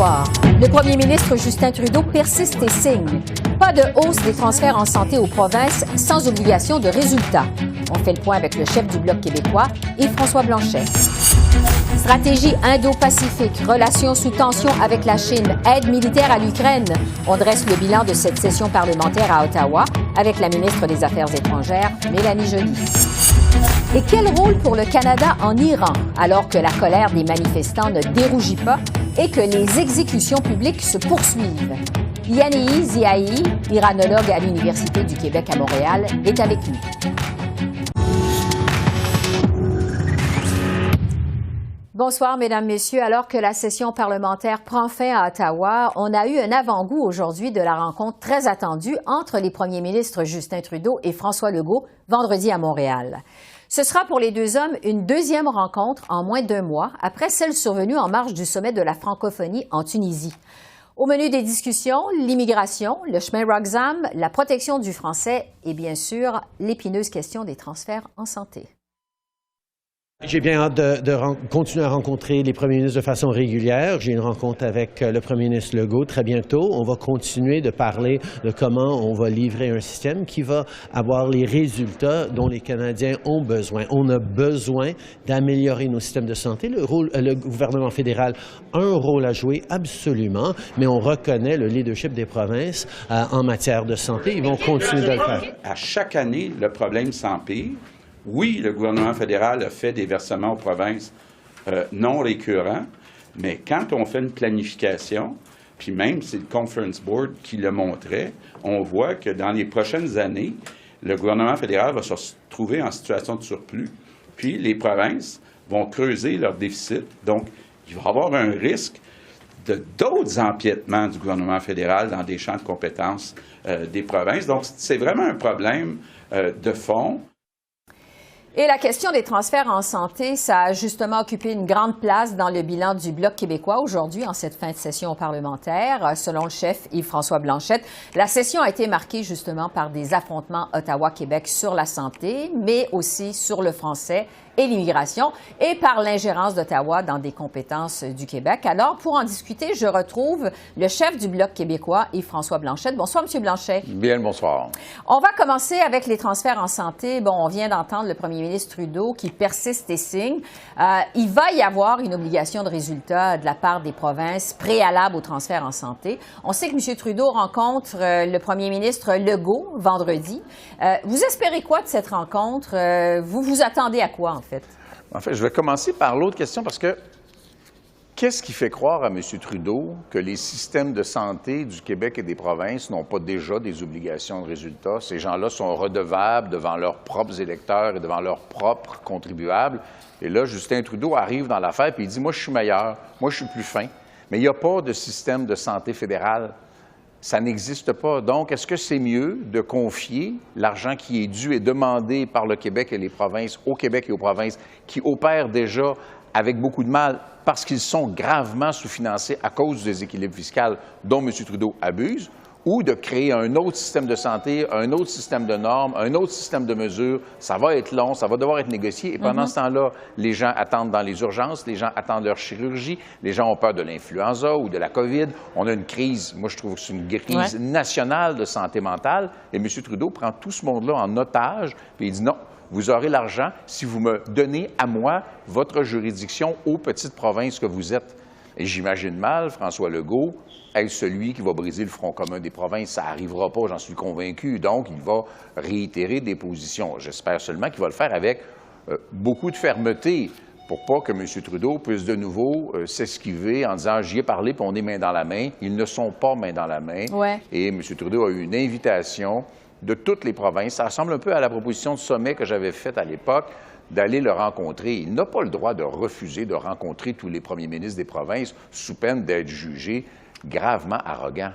soir, le premier ministre Justin Trudeau persiste et signe. Pas de hausse des transferts en santé aux provinces sans obligation de résultat. On fait le point avec le chef du Bloc québécois, Yves-François Blanchet. Stratégie Indo-Pacifique, relations sous tension avec la Chine, aide militaire à l'Ukraine. On dresse le bilan de cette session parlementaire à Ottawa avec la ministre des Affaires étrangères, Mélanie Joly. Et quel rôle pour le Canada en Iran, alors que la colère des manifestants ne dérougit pas et que les exécutions publiques se poursuivent? Yanihi Ziahi, iranologue à l'Université du Québec à Montréal, est avec nous. Bonsoir, Mesdames, Messieurs. Alors que la session parlementaire prend fin à Ottawa, on a eu un avant-goût aujourd'hui de la rencontre très attendue entre les premiers ministres Justin Trudeau et François Legault vendredi à Montréal. Ce sera pour les deux hommes une deuxième rencontre en moins d'un mois après celle survenue en marge du sommet de la francophonie en Tunisie. Au menu des discussions, l'immigration, le chemin Roxham, la protection du français et bien sûr l'épineuse question des transferts en santé. J'ai bien hâte de continuer à rencontrer les premiers ministres de façon régulière. J'ai une rencontre avec le premier ministre Legault très bientôt. On va continuer de parler de comment on va livrer un système qui va avoir les résultats dont les Canadiens ont besoin. On a besoin d'améliorer nos systèmes de santé. Le gouvernement fédéral a un rôle à jouer absolument, mais on reconnaît le leadership des provinces en matière de santé. Ils vont continuer de le faire. À chaque année, le problème s'empire. Oui, le gouvernement fédéral a fait des versements aux provinces non récurrents, mais quand on fait une planification, puis même c'est le Conference Board qui le montrait, on voit que dans les prochaines années, le gouvernement fédéral va se trouver en situation de surplus, puis les provinces vont creuser leur déficit. Donc, il va y avoir un risque de d'autres empiètements du gouvernement fédéral dans des champs de compétences des provinces. Donc, c'est vraiment un problème de fond. Et la question des transferts en santé, ça a justement occupé une grande place dans le bilan du Bloc québécois aujourd'hui, en cette fin de session parlementaire. Selon le chef Yves-François Blanchet, la session a été marquée justement par des affrontements Ottawa-Québec sur la santé, mais aussi sur le français et l'immigration, et par l'ingérence d'Ottawa dans des compétences du Québec. Alors, pour en discuter, je retrouve le chef du Bloc québécois, Yves-François Blanchet. Bonsoir, M. Blanchet. Bien le bonsoir. On va commencer avec les transferts en santé. Bon, on vient d'entendre le premier ministre Trudeau qui persiste et signe. Il va y avoir une obligation de résultat de la part des provinces préalable aux transferts en santé. On sait que M. Trudeau rencontre le premier ministre Legault vendredi. Vous espérez quoi de cette rencontre? Vous vous attendez à quoi, en fait? En fait, je vais commencer par l'autre question parce que qu'est-ce qui fait croire à M. Trudeau que les systèmes de santé du Québec et des provinces n'ont pas déjà des obligations de résultat? Ces gens-là sont redevables devant leurs propres électeurs et devant leurs propres contribuables. Et là, Justin Trudeau arrive dans l'affaire et il dit « Moi, je suis meilleur, moi, je suis plus fin. » Mais il n'y a pas de système de santé fédéral. Ça n'existe pas. Donc, est-ce que c'est mieux de confier l'argent qui est dû et demandé par le Québec et les provinces au Québec et aux provinces qui opèrent déjà avec beaucoup de mal parce qu'ils sont gravement sous-financés à cause du déséquilibre fiscal dont M. Trudeau abuse, ou de créer un autre système de santé, un autre système de normes, un autre système de mesures? Ça va être long, ça va devoir être négocié. Et pendant ce temps-là, les gens attendent dans les urgences, les gens attendent leur chirurgie, les gens ont peur de l'influenza ou de la COVID. On a une crise, moi je trouve que c'est une crise nationale de santé mentale. Et M. Trudeau prend tout ce monde-là en otage, puis il dit non. Vous aurez l'argent si vous me donnez à moi votre juridiction aux petites provinces que vous êtes. Et j'imagine mal François Legault être celui qui va briser le front commun des provinces. Ça n'arrivera pas, j'en suis convaincu. Donc, il va réitérer des positions. J'espère seulement qu'il va le faire avec beaucoup de fermeté pour pas que M. Trudeau puisse de nouveau s'esquiver en disant « j'y ai parlé, puis on est main dans la main ». Ils ne sont pas main dans la main. Ouais. Et M. Trudeau a eu une invitation de toutes les provinces. Ça ressemble un peu à la proposition de sommet que j'avais faite à l'époque, d'aller le rencontrer. Il n'a pas le droit de refuser de rencontrer tous les premiers ministres des provinces sous peine d'être jugé gravement arrogant.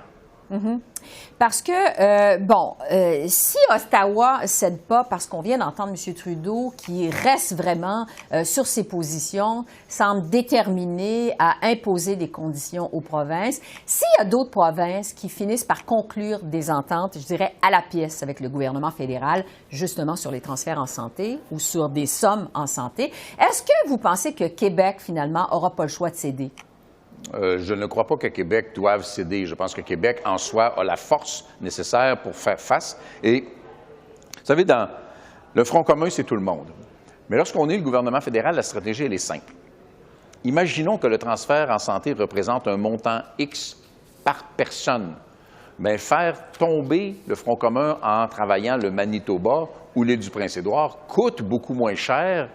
Parce que, si Ottawa ne cède pas, parce qu'on vient d'entendre M. Trudeau qui reste vraiment sur ses positions, semble déterminé à imposer des conditions aux provinces, s'il y a d'autres provinces qui finissent par conclure des ententes, je dirais, à la pièce avec le gouvernement fédéral, justement sur les transferts en santé ou sur des sommes en santé, est-ce que vous pensez que Québec, finalement, n'aura pas le choix de céder? Je ne crois pas que Québec doive céder. Je pense que Québec, en soi, a la force nécessaire pour faire face. Et, vous savez, dans le Front commun, c'est tout le monde. Mais lorsqu'on est le gouvernement fédéral, la stratégie, elle est simple. Imaginons que le transfert en santé représente un montant X par personne. Bien, faire tomber le Front commun en travaillant le Manitoba ou l'île du Prince-Édouard coûte beaucoup moins cher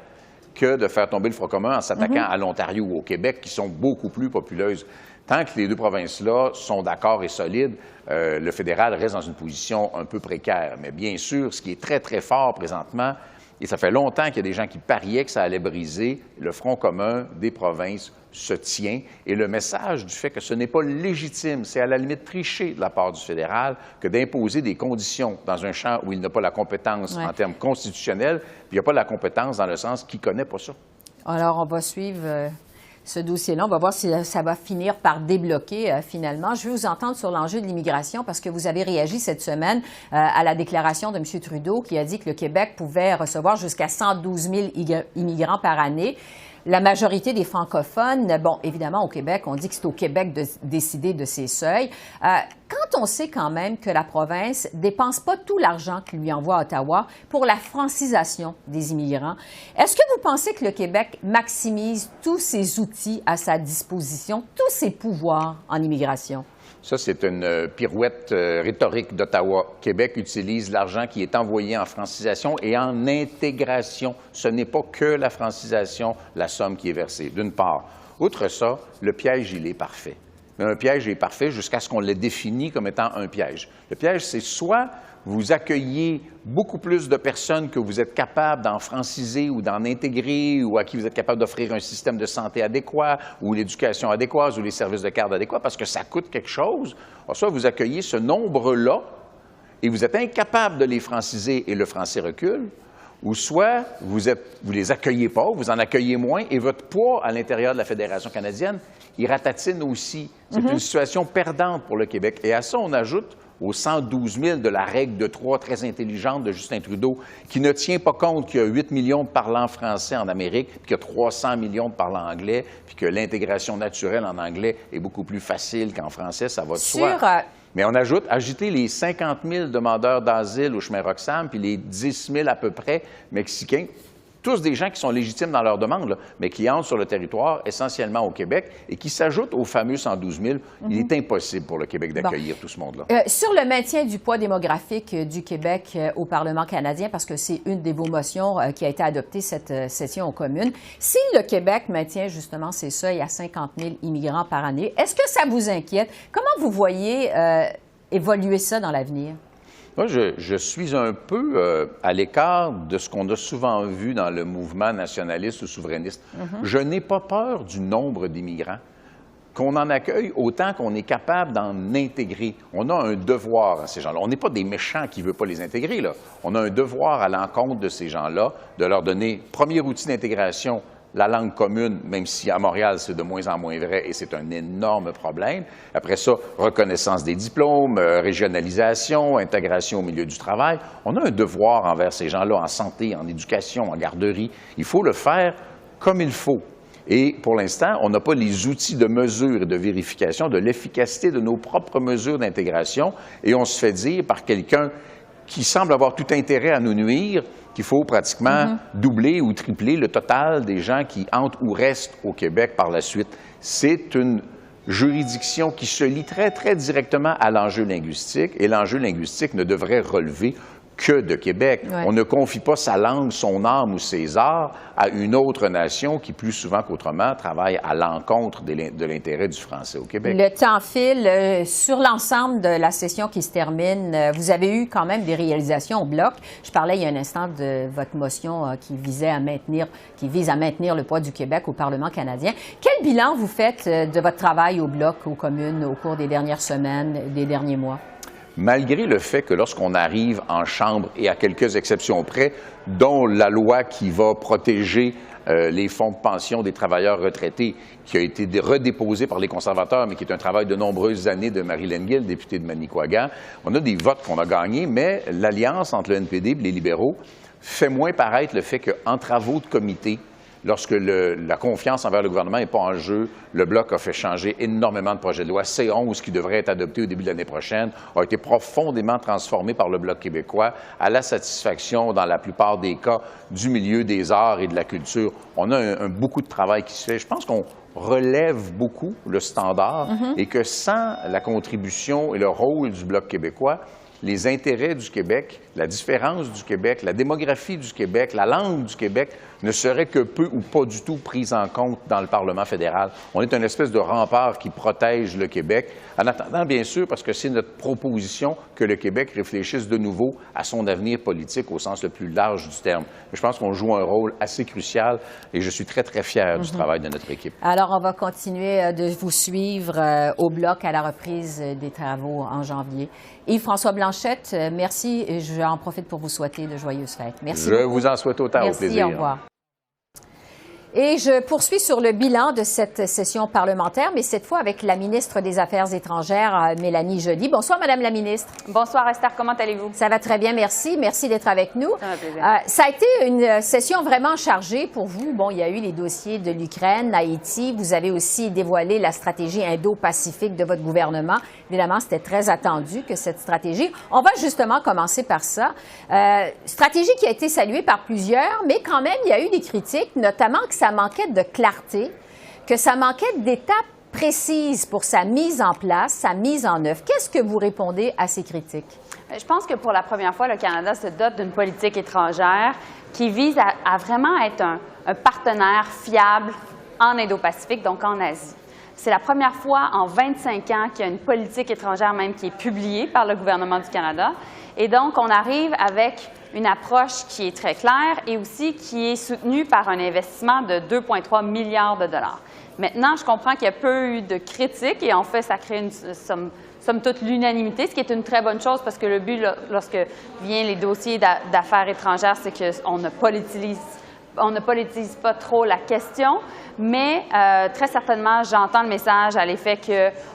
que de faire tomber le Front commun en s'attaquant à l'Ontario ou au Québec, qui sont beaucoup plus populeuses. Tant que les deux provinces-là sont d'accord et solides, le fédéral reste dans une position un peu précaire. Mais bien sûr, ce qui est très, très fort présentement, et ça fait longtemps qu'il y a des gens qui pariaient que ça allait briser, le Front commun des provinces se tient. Et le message du fait que ce n'est pas légitime, c'est à la limite triché de la part du fédéral que d'imposer des conditions dans un champ où il n'a pas la compétence en termes constitutionnels, puis il n'y a pas la compétence dans le sens qu'il ne connaît pas ça. Alors, on va suivre ce dossier-là. On va voir si ça va finir par débloquer finalement. Je veux vous entendre sur l'enjeu de l'immigration parce que vous avez réagi cette semaine à la déclaration de M. Trudeau qui a dit que le Québec pouvait recevoir jusqu'à 112 000 immigrants par année. La majorité des francophones, bon, évidemment, au Québec, on dit que c'est au Québec de décider de ces seuils. Quand on sait quand même que la province dépense pas tout l'argent qu'il lui envoie à Ottawa pour la francisation des immigrants, est-ce que vous pensez que le Québec maximise tous ses outils à sa disposition, tous ses pouvoirs en immigration? Ça, c'est une pirouette rhétorique d'Ottawa. Québec utilise l'argent qui est envoyé en francisation et en intégration. Ce n'est pas que la francisation, la somme qui est versée, d'une part. Outre ça, le piège, il est parfait. Mais un piège est parfait jusqu'à ce qu'on le définisse comme étant un piège. Le piège, c'est soit vous accueillez beaucoup plus de personnes que vous êtes capable d'en franciser ou d'en intégrer ou à qui vous êtes capable d'offrir un système de santé adéquat ou l'éducation adéquate ou les services de garde adéquats parce que ça coûte quelque chose. Alors, soit vous accueillez ce nombre-là et vous êtes incapable de les franciser et le français recule, ou soit vous les accueillez pas, vous en accueillez moins et votre poids à l'intérieur de la Fédération canadienne, il ratatine aussi. C'est une situation perdante pour le Québec. Et à ça, on ajoute aux 112 000 de la règle de 3 très intelligente de Justin Trudeau, qui ne tient pas compte qu'il y a 8 millions de parlants français en Amérique, puis qu'il y a 300 millions de parlants anglais, puis que l'intégration naturelle en anglais est beaucoup plus facile qu'en français, ça va de soi. Mais on ajoute, ajoutez les 50 000 demandeurs d'asile au chemin Roxham, puis les 10 000 à peu près Mexicains, tous des gens qui sont légitimes dans leur demande, là, mais qui entrent sur le territoire, essentiellement au Québec, et qui s'ajoutent aux fameux 112 000. Il est impossible pour le Québec d'accueillir tout ce monde-là. Sur le maintien du poids démographique du Québec au Parlement canadien, parce que c'est une de vos motions qui a été adoptée cette session aux communes, si le Québec maintient justement ses seuils à 50 000 immigrants par année, est-ce que ça vous inquiète? Comment vous voyez évoluer ça dans l'avenir? Moi, je suis un peu à l'écart de ce qu'on a souvent vu dans le mouvement nationaliste ou souverainiste. Je n'ai pas peur du nombre d'immigrants. Qu'on en accueille autant qu'on est capable d'en intégrer. On a un devoir à ces gens-là. On n'est pas des méchants qui ne veulent pas les intégrer, là. On a un devoir à l'encontre de ces gens-là, de leur donner, premier outil d'intégration, la langue commune, même si à Montréal, c'est de moins en moins vrai et c'est un énorme problème. Après ça, reconnaissance des diplômes, régionalisation, intégration au milieu du travail. On a un devoir envers ces gens-là en santé, en éducation, en garderie. Il faut le faire comme il faut. Et pour l'instant, on n'a pas les outils de mesure et de vérification de l'efficacité de nos propres mesures d'intégration et on se fait dire par quelqu'un qui semble avoir tout intérêt à nous nuire qu'il faut pratiquement doubler ou tripler le total des gens qui entrent ou restent au Québec par la suite. C'est une juridiction qui se lie très, très directement à l'enjeu linguistique et l'enjeu linguistique ne devrait relever que de Québec. On ne confie pas sa langue, son âme ou ses arts à une autre nation qui, plus souvent qu'autrement, travaille à l'encontre de l'intérêt du français au Québec. Le temps file. Sur l'ensemble de la session qui se termine, vous avez eu quand même des réalisations au Bloc. Je parlais il y a un instant de votre motion qui vise à maintenir le poids du Québec au Parlement canadien. Quel bilan vous faites de votre travail au Bloc, aux communes, au cours des dernières semaines, des derniers mois? Malgré le fait que lorsqu'on arrive en Chambre, et à quelques exceptions près, dont la loi qui va protéger les fonds de pension des travailleurs retraités, qui a été redéposée par les conservateurs, mais qui est un travail de nombreuses années de Marilyn Gill, députée de Manicouagan, on a des votes qu'on a gagnés, mais l'alliance entre le NPD et les libéraux fait moins paraître le fait qu'en travaux de comité, lorsque la confiance envers le gouvernement n'est pas en jeu, le Bloc a fait changer énormément de projets de loi. C11, qui devrait être adopté au début de l'année prochaine, a été profondément transformé par le Bloc québécois à la satisfaction, dans la plupart des cas, du milieu des arts et de la culture. On a beaucoup de travail qui se fait. Je pense qu'on relève beaucoup le standard et que sans la contribution et le rôle du Bloc québécois, les intérêts du Québec, la différence du Québec, la démographie du Québec, la langue du Québec ne seraient que peu ou pas du tout prises en compte dans le Parlement fédéral. On est une espèce de rempart qui protège le Québec, en attendant, bien sûr, parce que c'est notre proposition que le Québec réfléchisse de nouveau à son avenir politique au sens le plus large du terme. Mais je pense qu'on joue un rôle assez crucial et je suis très, très fier du travail de notre équipe. Alors, on va continuer de vous suivre au Bloc à la reprise des travaux en janvier. Yves-François Blanchette, merci. J'en profite pour vous souhaiter de joyeuses fêtes. Merci beaucoup. Je vous en souhaite autant. Merci, au plaisir. Au revoir. Et je poursuis sur le bilan de cette session parlementaire, mais cette fois avec la ministre des Affaires étrangères, Mélanie Joly. Bonsoir, Madame la ministre. Bonsoir, Esther. Comment allez-vous? Ça va très bien, merci. Merci d'être avec nous. Ça va plaisir. Ça a été une session vraiment chargée pour vous. Bon, il y a eu les dossiers de l'Ukraine, Haïti. Vous avez aussi dévoilé la stratégie Indo-Pacifique de votre gouvernement. Évidemment, c'était très attendu que cette stratégie. On va justement commencer par ça. Stratégie qui a été saluée par plusieurs, mais quand même, il y a eu des critiques, notamment que ça manquait de clarté, que ça manquait d'étapes précises pour sa mise en place, sa mise en œuvre. Qu'est-ce que vous répondez à ces critiques? Je pense que pour la première fois, le Canada se dote d'une politique étrangère qui vise à vraiment être un partenaire fiable en Indo-Pacifique, donc en Asie. C'est la première fois en 25 ans qu'il y a une politique étrangère même qui est publiée par le gouvernement du Canada. Et donc, on arrive avec une approche qui est très claire et aussi qui est soutenue par un investissement de 2,3 milliards de dollars. Maintenant, je comprends qu'il y a peu eu de critiques et en fait, ça crée une somme toute l'unanimité, ce qui est une très bonne chose parce que le but, lorsque viennent les dossiers d'affaires étrangères, c'est qu'on ne politise pas trop la question, mais très certainement, j'entends le message à l'effet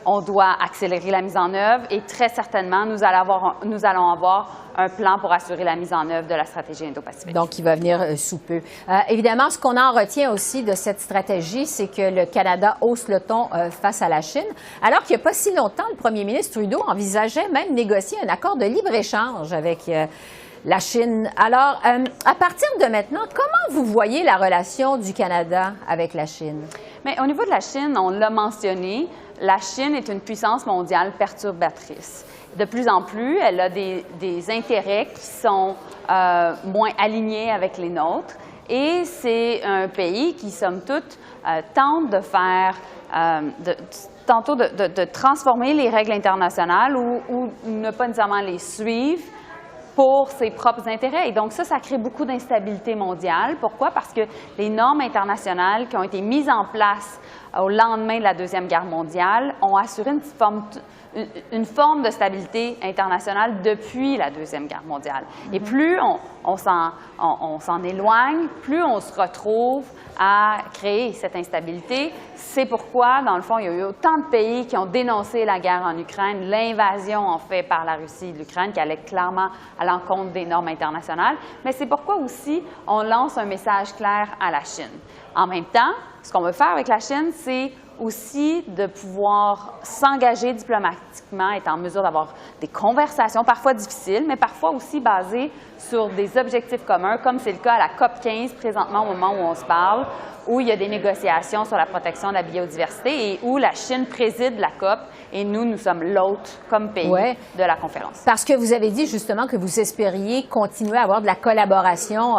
qu'on doit accélérer la mise en œuvre et très certainement, nous allons avoir un plan pour assurer la mise en œuvre de la stratégie Indo-Pacifique. Donc, il va venir sous peu. Évidemment, ce qu'on en retient aussi de cette stratégie, c'est que le Canada hausse le ton face à la Chine, alors qu'il n'y a pas si longtemps, le premier ministre Trudeau envisageait même négocier un accord de libre-échange avec la Chine. Alors, à partir de maintenant, comment vous voyez la relation du Canada avec la Chine? Mais au niveau de la Chine, on l'a mentionné, la Chine est une puissance mondiale perturbatrice. De plus en plus, elle a des intérêts qui sont moins alignés avec les nôtres. Et c'est un pays qui, somme toute, tente de faire, tantôt de transformer les règles internationales ou ne pas nécessairement les suivre pour ses propres intérêts. Et donc ça crée beaucoup d'instabilité mondiale. Pourquoi? Parce que les normes internationales qui ont été mises en place au lendemain de la Deuxième Guerre mondiale ont assuré une forme de stabilité internationale depuis la Deuxième Guerre mondiale. Et plus on s'en éloigne, plus on se retrouve à créer cette instabilité. C'est pourquoi, dans le fond, il y a eu autant de pays qui ont dénoncé la guerre en Ukraine, l'invasion, en fait, par la Russie de l'Ukraine, qui allait clairement à l'encontre des normes internationales. Mais c'est pourquoi aussi on lance un message clair à la Chine. En même temps, ce qu'on veut faire avec la Chine, c'est aussi de pouvoir s'engager diplomatiquement, être en mesure d'avoir des conversations parfois difficiles, mais parfois aussi basées sur des objectifs communs, comme c'est le cas à la COP 15 présentement au moment où on se parle, où il y a des négociations sur la protection de la biodiversité et où la Chine préside la COP et nous sommes l'hôte comme pays de la conférence. Parce que vous avez dit justement que vous espériez continuer à avoir de la collaboration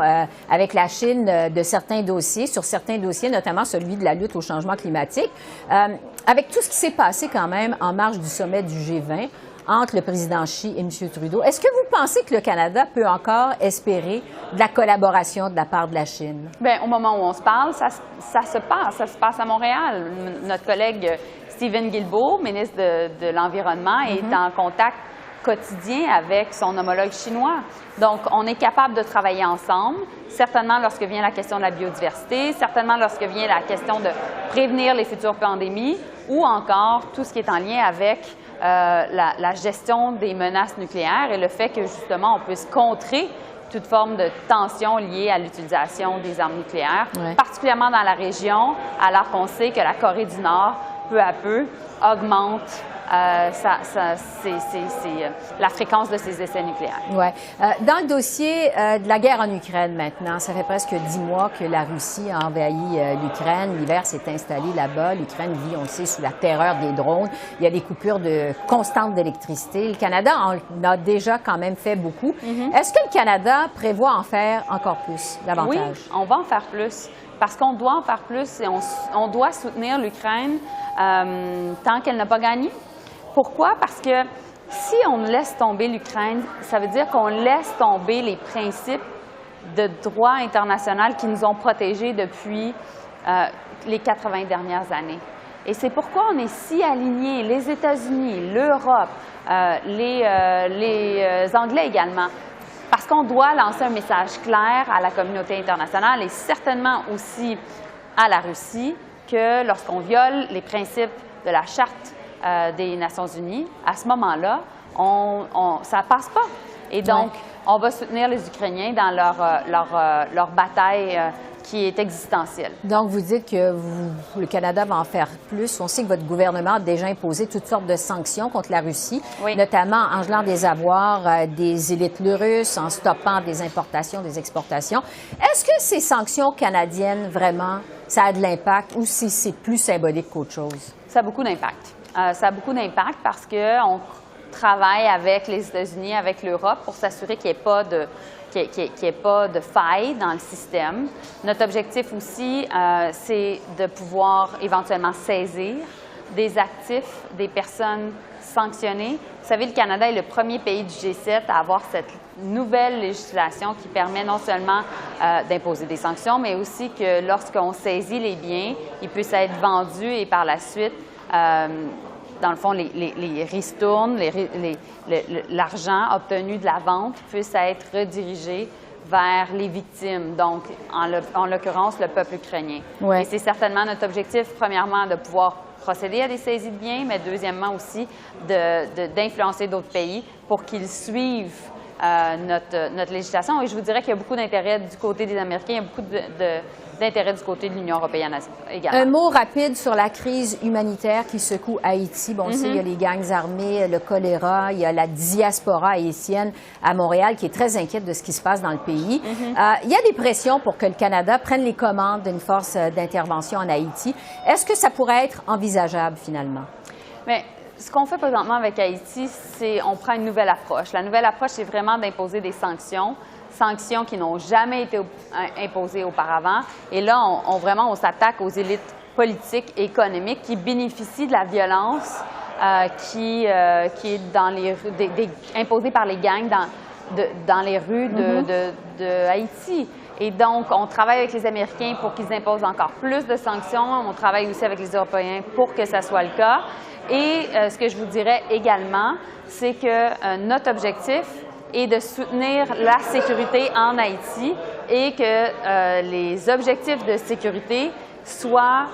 avec la Chine de certains dossiers, sur certains dossiers, notamment celui de la lutte au changement climatique. Avec tout ce qui s'est passé quand même en marge du sommet du G20 entre le président Xi et M. Trudeau, est-ce que vous pensez que le Canada peut encore espérer de la collaboration de la part de la Chine? Bien, au moment où on se parle, ça se passe à Montréal. Notre collègue Stephen Guilbeault, ministre de l'Environnement, est en contact quotidien avec son homologue chinois. Donc, on est capable de travailler ensemble, certainement lorsque vient la question de la biodiversité, certainement lorsque vient la question de prévenir les futures pandémies ou encore tout ce qui est en lien avec la gestion des menaces nucléaires et le fait que, justement, on puisse contrer toute forme de tension liée à l'utilisation des armes nucléaires, Ouais. particulièrement dans la région, alors qu'on sait que la Corée du Nord, peu à peu, augmente la fréquence de ses essais nucléaires. Ouais. Dans le dossier de la guerre en Ukraine maintenant, ça fait presque 10 mois que la Russie a envahi l'Ukraine. L'hiver s'est installé là-bas. L'Ukraine vit, on le sait, sous la terreur des drones. Il y a des coupures constantes d'électricité. Le Canada en a déjà quand même fait beaucoup. Est-ce que le Canada prévoit en faire encore plus, davantage? Oui, on va en faire plus. Parce qu'on doit en faire plus et on doit soutenir l'Ukraine tant qu'elle n'a pas gagné. Pourquoi? Parce que si on laisse tomber l'Ukraine, ça veut dire qu'on laisse tomber les principes de droit international qui nous ont protégés depuis les 80 dernières années. Et c'est pourquoi on est si alignés, les États-Unis, l'Europe, les Anglais également. Parce qu'on doit lancer un message clair à la communauté internationale et certainement aussi à la Russie que lorsqu'on viole les principes de la Charte des Nations unies, à ce moment-là, ça ne passe pas. Et donc, on va soutenir les Ukrainiens dans leur bataille qui est existentielle. Donc, vous dites que le Canada va en faire plus. On sait que votre gouvernement a déjà imposé toutes sortes de sanctions contre la Russie, notamment en gelant des avoirs des élites russes, en stoppant des importations, des exportations. Est-ce que ces sanctions canadiennes, vraiment, ça a de l'impact ou si c'est plus symbolique qu'autre chose? Ça a beaucoup d'impact. Ça a beaucoup d'impact parce qu'on travaille avec les États-Unis, avec l'Europe pour s'assurer qu'il n'y ait pas de faille dans le système. Notre objectif aussi, c'est de pouvoir éventuellement saisir des actifs des personnes sanctionnées. Vous savez, le Canada est le premier pays du G7 à avoir cette nouvelle législation qui permet non seulement d'imposer des sanctions, mais aussi que lorsqu'on saisit les biens, ils puissent être vendus et par la suite, dans le fond, les ristournes, l'argent obtenu de la vente puisse être redirigé vers les victimes, donc en l'occurrence le peuple ukrainien. Ouais. Et c'est certainement notre objectif, premièrement, de pouvoir procéder à des saisies de biens, mais deuxièmement aussi d'influencer d'autres pays pour qu'ils suivent notre législation. Et je vous dirais qu'il y a beaucoup d'intérêt du côté des Américains, il y a beaucoup d'intérêt du côté de l'Union européenne également. Un mot rapide sur la crise humanitaire qui secoue Haïti. Bon, on sait, il y a les gangs armés, le choléra, il y a la diaspora haïtienne à Montréal qui est très inquiète de ce qui se passe dans le pays. Il y a des pressions pour que le Canada prenne les commandes d'une force d'intervention en Haïti. Est-ce que ça pourrait être envisageable finalement? Mais ce qu'on fait présentement avec Haïti, c'est on prend une nouvelle approche. La nouvelle approche, c'est vraiment d'imposer des sanctions qui n'ont jamais été imposées auparavant. Et là, on s'attaque aux élites politiques et économiques qui bénéficient de la violence qui est imposée par les gangs dans les rues de Haïti. Et donc, on travaille avec les Américains pour qu'ils imposent encore plus de sanctions. On travaille aussi avec les Européens pour que ça soit le cas. Et ce que je vous dirais également, c'est que notre objectif est de soutenir la sécurité en Haïti et que les objectifs de sécurité soient,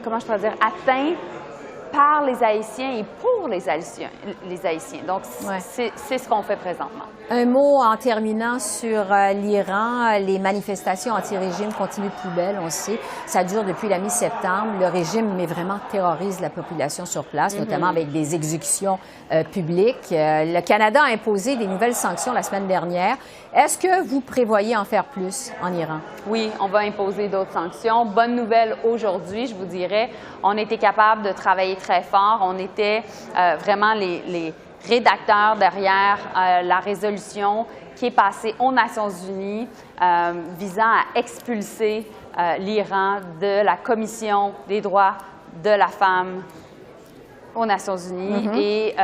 atteints par les Haïtiens et pour les Haïtiens. Donc, c'est ce qu'on fait présentement. Un mot en terminant sur l'Iran. Les manifestations anti-régime continuent de plus belle, on le sait. Ça dure depuis la mi-septembre. Le régime, mais vraiment terrorise la population sur place, notamment avec des exécutions publiques. Le Canada a imposé des nouvelles sanctions la semaine dernière. Est-ce que vous prévoyez en faire plus en Iran? Oui, on va imposer d'autres sanctions. Bonne nouvelle aujourd'hui, je vous dirais. On était capable de travailler très fort. On était vraiment les rédacteurs derrière la résolution qui est passée aux Nations unies visant à expulser l'Iran de la Commission des droits de la femme aux Nations unies. Et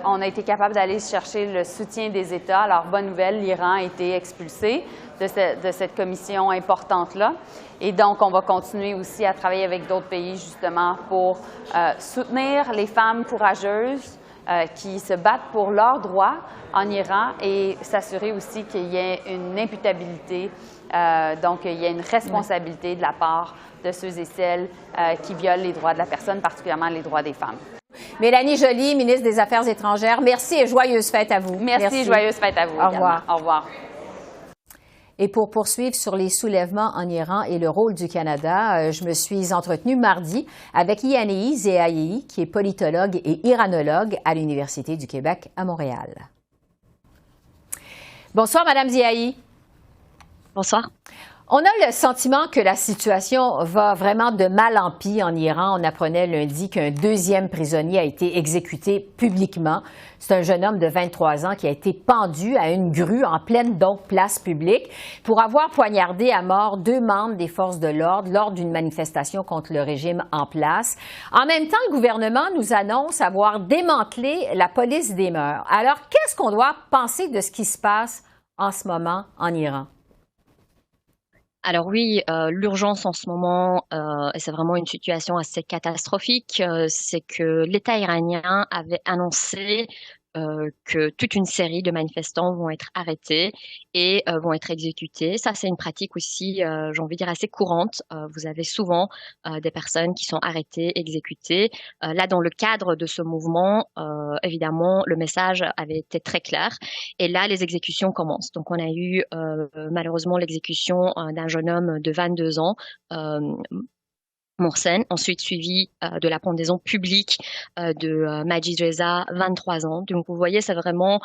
on a été capable d'aller chercher le soutien des États. Alors, bonne nouvelle, l'Iran a été expulsé de cette commission importante-là. Et donc, on va continuer aussi à travailler avec d'autres pays, justement, pour soutenir les femmes courageuses qui se battent pour leurs droits en Iran et s'assurer aussi qu'il y ait une imputabilité, donc il y ait une responsabilité de la part de ceux et celles qui violent les droits de la personne, particulièrement les droits des femmes. Mélanie Joly, ministre des Affaires étrangères, merci et joyeuses fêtes à vous. Merci. Joyeuses fêtes à vous. Au revoir. Au revoir. Et pour poursuivre sur les soulèvements en Iran et le rôle du Canada, je me suis entretenue mardi avec Ianei Zehaei, qui est politologue et iranologue à l'Université du Québec à Montréal. Bonsoir, Madame Zehaei. Bonsoir. On a le sentiment que la situation va vraiment de mal en pis en Iran. On apprenait lundi qu'un deuxième prisonnier a été exécuté publiquement. C'est un jeune homme de 23 ans qui a été pendu à une grue en pleine place publique pour avoir poignardé à mort 2 membres des forces de l'ordre lors d'une manifestation contre le régime en place. En même temps, le gouvernement nous annonce avoir démantelé la police des mœurs. Alors, qu'est-ce qu'on doit penser de ce qui se passe en ce moment en Iran? Alors oui, l'urgence en ce moment, et c'est vraiment une situation assez catastrophique, c'est que l'État iranien avait annoncé que toute une série de manifestants vont être arrêtés et vont être exécutés. Ça, c'est une pratique aussi, j'ai envie de dire, assez courante. Vous avez souvent des personnes qui sont arrêtées, exécutées. Là, dans le cadre de ce mouvement, évidemment, le message avait été très clair. Et là, les exécutions commencent. Donc, on a eu malheureusement l'exécution d'un jeune homme de 22 ans, Mohsen, ensuite suivi de la pendaison publique de Majid Reza, 23 ans. Donc vous voyez, c'est vraiment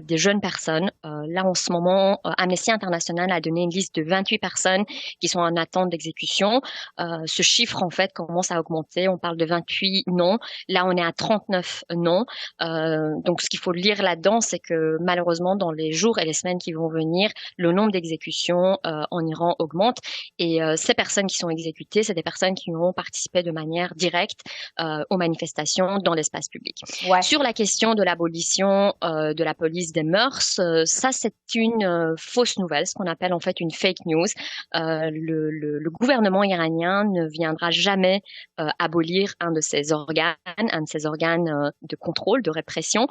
des jeunes personnes. Là, en ce moment, Amnesty International a donné une liste de 28 personnes qui sont en attente d'exécution. Ce chiffre, en fait, commence à augmenter. On parle de 28 noms. Là, on est à 39 noms. Donc ce qu'il faut lire là-dedans, c'est que malheureusement, dans les jours et les semaines qui vont venir, le nombre d'exécutions en Iran augmente. Et ces personnes qui sont exécutées, c'est des personnes qui ont participé de manière directe aux manifestations dans l'espace public. Ouais. Sur la question de l'abolition de la police des mœurs, ça c'est une fausse nouvelle, ce qu'on appelle en fait une fake news. Le gouvernement iranien ne viendra jamais abolir un de ses organes de contrôle, de répression.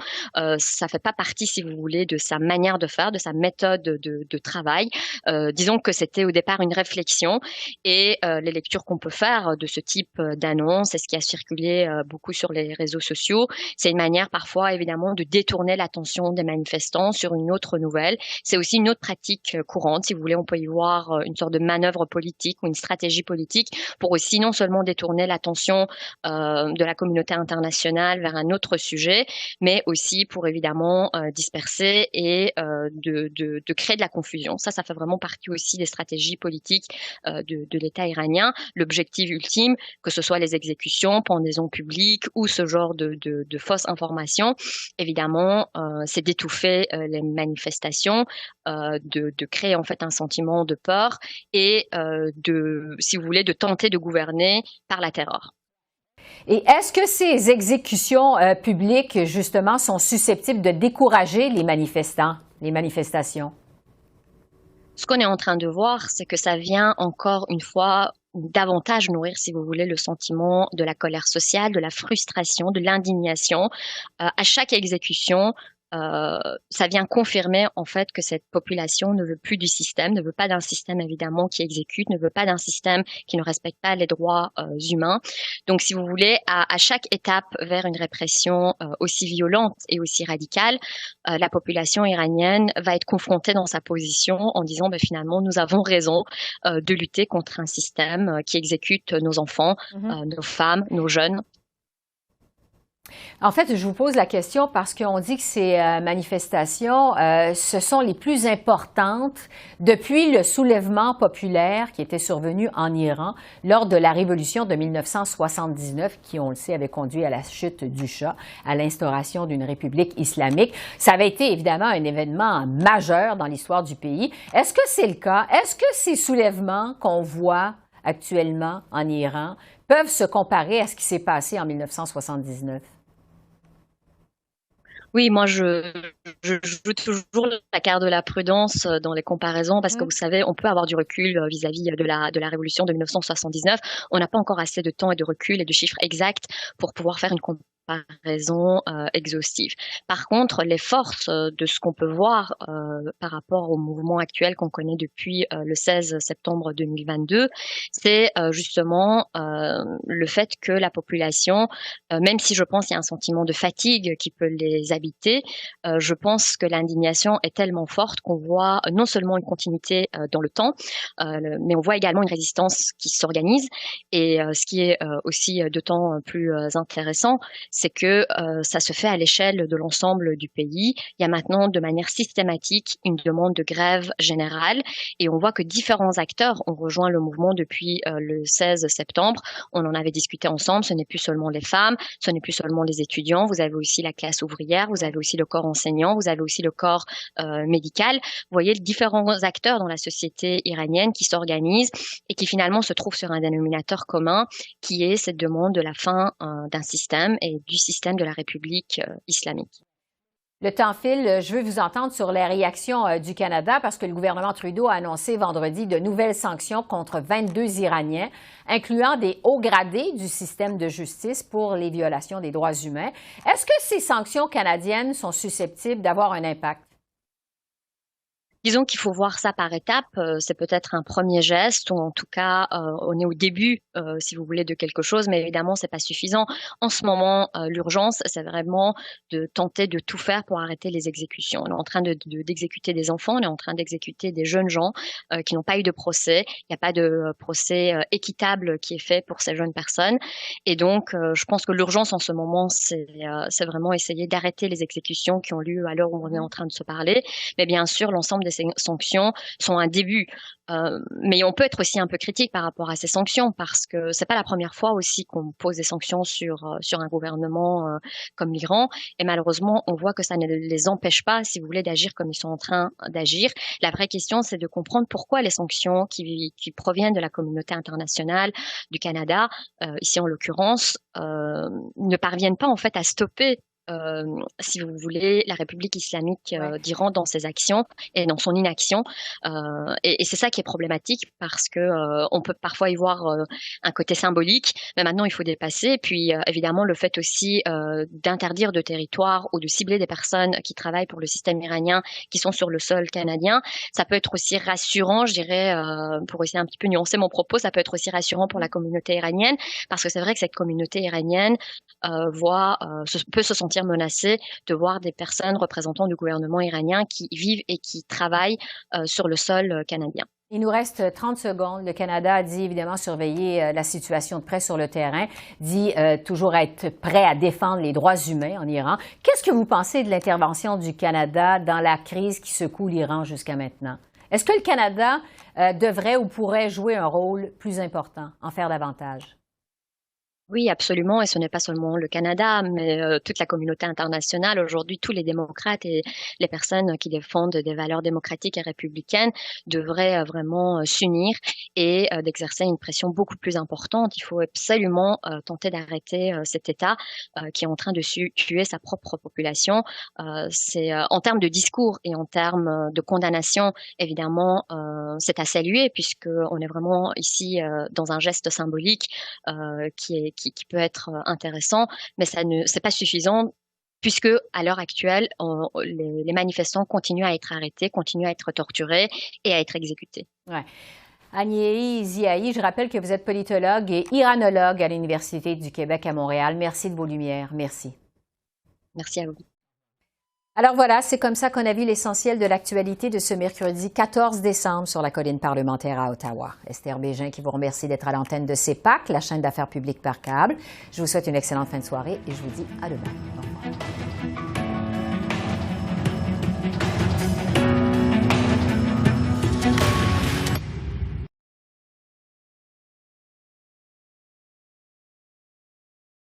Ça fait pas partie, si vous voulez, de sa manière de faire, de sa méthode de travail. Disons que c'était au départ une réflexion et les lectures qu'on peut faire de ce type d'annonce et ce qui a circulé beaucoup sur les réseaux sociaux, c'est une manière parfois évidemment de détourner l'attention des manifestants sur une autre nouvelle. C'est aussi une autre pratique courante, si vous voulez, on peut y voir une sorte de manœuvre politique ou une stratégie politique pour aussi non seulement détourner l'attention de la communauté internationale vers un autre sujet, mais aussi pour évidemment disperser et de créer de la confusion. Ça fait vraiment partie aussi des stratégies politiques de l'État iranien. L'objectif ultime, que ce soit les exécutions, pendaisons publiques ou ce genre de fausses informations, évidemment, c'est d'étouffer les manifestations, de créer en fait un sentiment de peur et si vous voulez, de tenter de gouverner par la terreur. Et est-ce que ces exécutions publiques, justement, sont susceptibles de décourager les manifestants, les manifestations? Ce qu'on est en train de voir, c'est que ça vient encore une fois davantage nourrir, si vous voulez, le sentiment de la colère sociale, de la frustration, de l'indignation. À chaque exécution, ça vient confirmer en fait que cette population ne veut plus du système, ne veut pas d'un système évidemment qui exécute, ne veut pas d'un système qui ne respecte pas les droits humains. Donc si vous voulez, à chaque étape vers une répression aussi violente et aussi radicale, la population iranienne va être confrontée dans sa position en disant finalement nous avons raison de lutter contre un système qui exécute nos enfants, nos femmes, nos jeunes. En fait, je vous pose la question parce qu'on dit que ces manifestations, ce sont les plus importantes depuis le soulèvement populaire qui était survenu en Iran lors de la révolution de 1979, qui, on le sait, avait conduit à la chute du Shah, à l'instauration d'une république islamique. Ça avait été évidemment un événement majeur dans l'histoire du pays. Est-ce que c'est le cas? Est-ce que ces soulèvements qu'on voit actuellement en Iran peuvent se comparer à ce qui s'est passé en 1979? Oui, moi, je joue toujours la carte de la prudence dans les comparaisons parce que vous savez, on peut avoir du recul vis-à-vis de la révolution de 1979. On n'a pas encore assez de temps et de recul et de chiffres exacts pour pouvoir faire une comparaison comparaison exhaustive. Par contre, les forces de ce qu'on peut voir par rapport au mouvement actuel qu'on connaît depuis le 16 septembre 2022, c'est justement le fait que la population, même si je pense qu'il y a un sentiment de fatigue qui peut les habiter, je pense que l'indignation est tellement forte qu'on voit non seulement une continuité dans le temps, mais on voit également une résistance qui s'organise. Et ce qui est aussi d'autant plus intéressant, c'est que ça se fait à l'échelle de l'ensemble du pays. Il y a maintenant de manière systématique une demande de grève générale et on voit que différents acteurs ont rejoint le mouvement depuis le 16 septembre. On en avait discuté ensemble, ce n'est plus seulement les femmes, ce n'est plus seulement les étudiants, vous avez aussi la classe ouvrière, vous avez aussi le corps enseignant, vous avez aussi le corps médical. Vous voyez différents acteurs dans la société iranienne qui s'organisent et qui finalement se trouvent sur un dénominateur commun qui est cette demande de la fin d'un système et du système de la République islamique. Le temps file. Je veux vous entendre sur les réactions du Canada parce que le gouvernement Trudeau a annoncé vendredi de nouvelles sanctions contre 22 Iraniens, incluant des hauts gradés du système de justice pour les violations des droits humains. Est-ce que ces sanctions canadiennes sont susceptibles d'avoir un impact? Disons qu'il faut voir ça par étapes. C'est peut-être un premier geste, ou en tout cas, on est au début, si vous voulez, de quelque chose, mais évidemment, c'est pas suffisant. En ce moment, l'urgence, c'est vraiment de tenter de tout faire pour arrêter les exécutions. On est en train d'exécuter des enfants, on est en train d'exécuter des jeunes gens qui n'ont pas eu de procès. Il n'y a pas de procès équitable qui est fait pour ces jeunes personnes. Et donc, je pense que l'urgence en ce moment, c'est vraiment essayer d'arrêter les exécutions qui ont lieu à l'heure où on est en train de se parler. Mais bien sûr, l'ensemble des sanctions sont un début. Mais on peut être aussi un peu critique par rapport à ces sanctions parce que c'est pas la première fois aussi qu'on pose des sanctions sur un gouvernement comme l'Iran. Et malheureusement, on voit que ça ne les empêche pas, si vous voulez, d'agir comme ils sont en train d'agir. La vraie question, c'est de comprendre pourquoi les sanctions qui proviennent de la communauté internationale, du Canada, ici en l'occurrence, ne parviennent pas en fait à stopper si vous voulez, la République islamique d'Iran dans ses actions et dans son inaction. Et c'est ça qui est problématique parce que on peut parfois y voir un côté symbolique, mais maintenant il faut dépasser. Et puis évidemment le fait aussi d'interdire de territoire ou de cibler des personnes qui travaillent pour le système iranien qui sont sur le sol canadien, ça peut être aussi rassurant, je dirais, pour essayer un petit peu nuancer mon propos, ça peut être aussi rassurant pour la communauté iranienne parce que c'est vrai que cette communauté iranienne peut se sentir menacée de voir des personnes représentant du gouvernement iranien qui vivent et qui travaillent sur le sol canadien. Il nous reste 30 secondes. Le Canada a dit évidemment surveiller la situation de près sur le terrain, dit toujours être prêt à défendre les droits humains en Iran. Qu'est-ce que vous pensez de l'intervention du Canada dans la crise qui secoue l'Iran jusqu'à maintenant? Est-ce que le Canada devrait ou pourrait jouer un rôle plus important, en faire davantage? Oui, absolument, et ce n'est pas seulement le Canada, mais toute la communauté internationale. Aujourd'hui, tous les démocrates et les personnes qui défendent des valeurs démocratiques et républicaines devraient vraiment s'unir et d'exercer une pression beaucoup plus importante. Il faut absolument tenter d'arrêter cet État qui est en train de tuer sa propre population. C'est en termes de discours et en termes de condamnation, évidemment, c'est à saluer puisque on est vraiment ici dans un geste symbolique qui peut être intéressant, mais c'est pas suffisant puisque à l'heure actuelle, les manifestants continuent à être arrêtés, continuent à être torturés et à être exécutés. Ouais. Agniei Ziahi, je rappelle que vous êtes politologue et iranologue à l'Université du Québec à Montréal. Merci de vos lumières. Merci. Merci à vous. Alors voilà, c'est comme ça qu'on a vu l'essentiel de l'actualité de ce mercredi 14 décembre sur la colline parlementaire à Ottawa. Esther Bégin qui vous remercie d'être à l'antenne de CEPAC, la chaîne d'affaires publiques par câble. Je vous souhaite une excellente fin de soirée et je vous dis à demain. Au revoir.